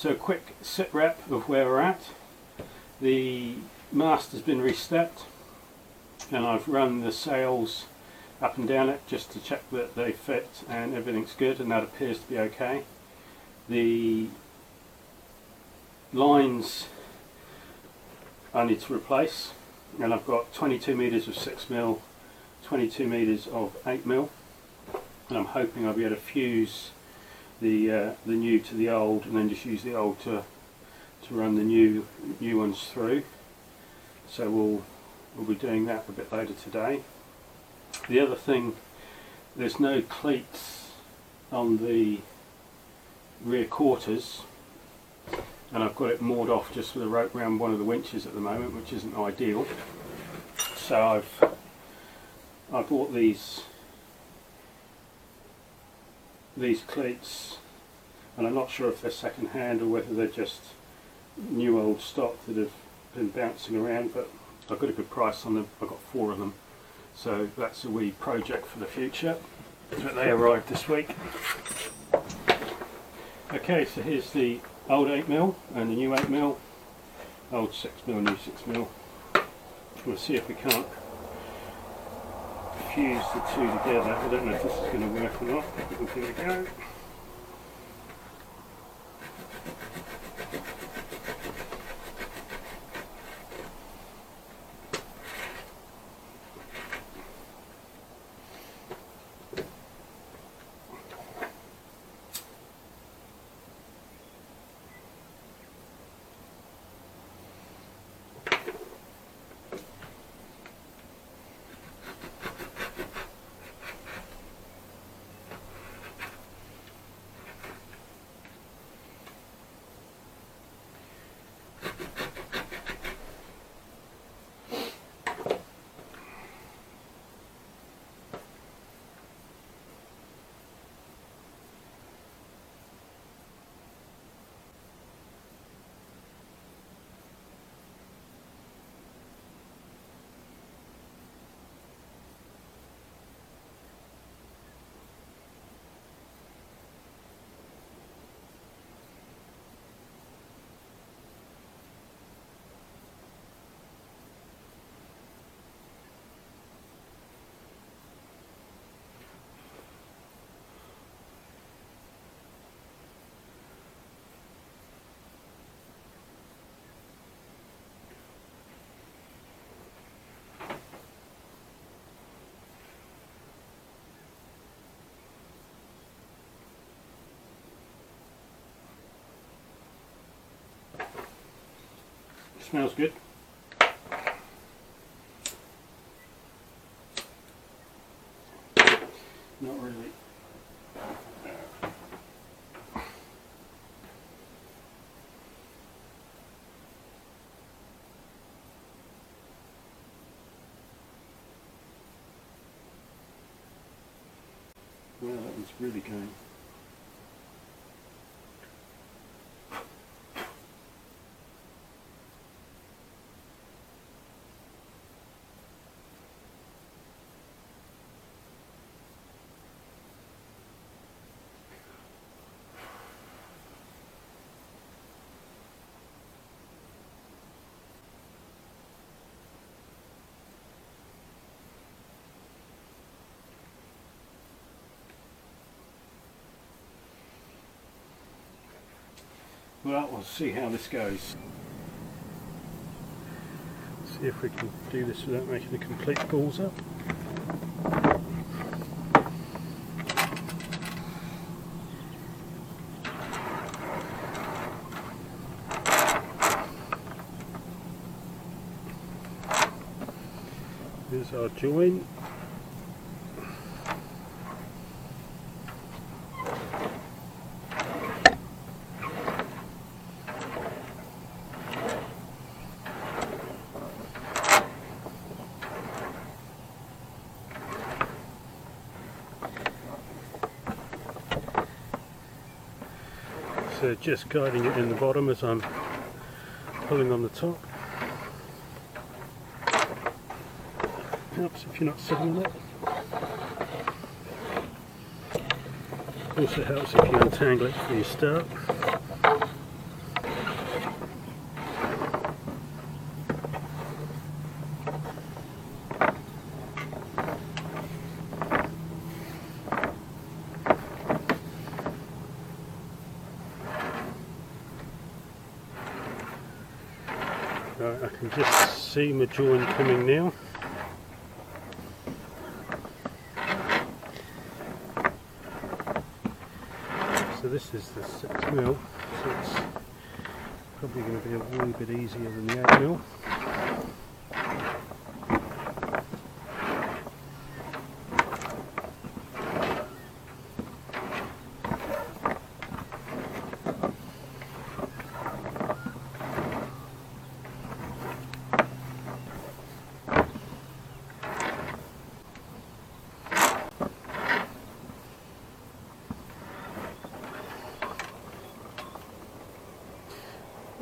So a quick sit rep of where we're at. The mast has been reset and I've run the sails up and down it just to check that they fit and everything's good, and that appears to be okay. The lines I need to replace, and I've got 22 metres of 6mm, 22 metres of 8mm, and I'm hoping I'll be able to fuse the new to the old and then just use the old to run the new ones through. So we'll be doing that a bit later today. The other thing, there's no cleats on the rear quarters, and I've got it moored off just with a rope around one of the winches at the moment, which isn't ideal. So I bought these cleats, and I'm not sure if they're second hand or whether they're just new old stock that have been bouncing around, but I've got a good price on them. I've got 4 of them, so that's a wee project for the future. But they arrived this week. Okay, so here's the old 8mm and the new 8mm, old 6mm, new 6mm. We'll see if we can't fuse the two together. I don't know if this is going to work or not, but we'll give it a go. Smells good. Not really. Well, that one's really going. Well, we'll see how this goes. See if we can do this without making a complete balls up. Here's our join. So just guiding it in the bottom as I'm pulling on the top. Helps if you're not sitting on it. Also helps if you untangle it before you start. Right, I can just see my join coming now. So this is the 6mm, so it's probably going to be a wee bit easier than the 8mm.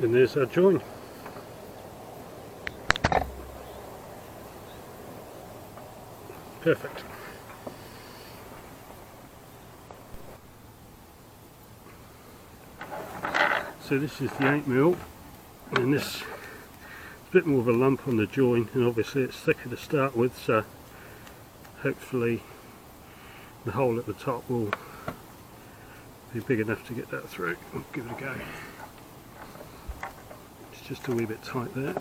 And there's our join. Perfect. So this is the 8mm, and this is a bit more of a lump on the join, and obviously it's thicker to start with, so hopefully the hole at the top will be big enough to get that through. I'll give it a go. It's just a wee bit tight there.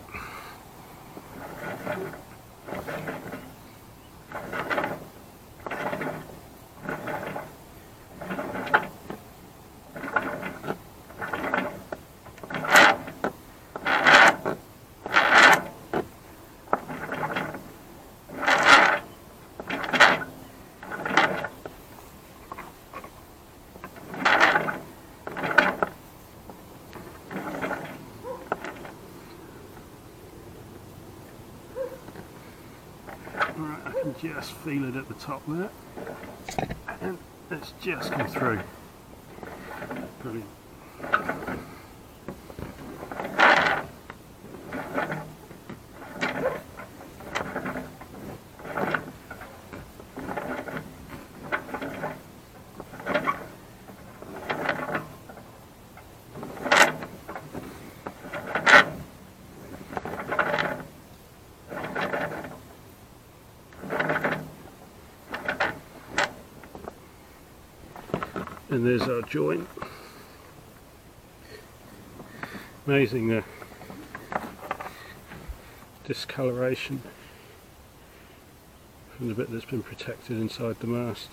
Alright, I can just feel it at the top there, and it's just come through. Brilliant. And there's our joint. Amazing the discoloration from the bit that's been protected inside the mast.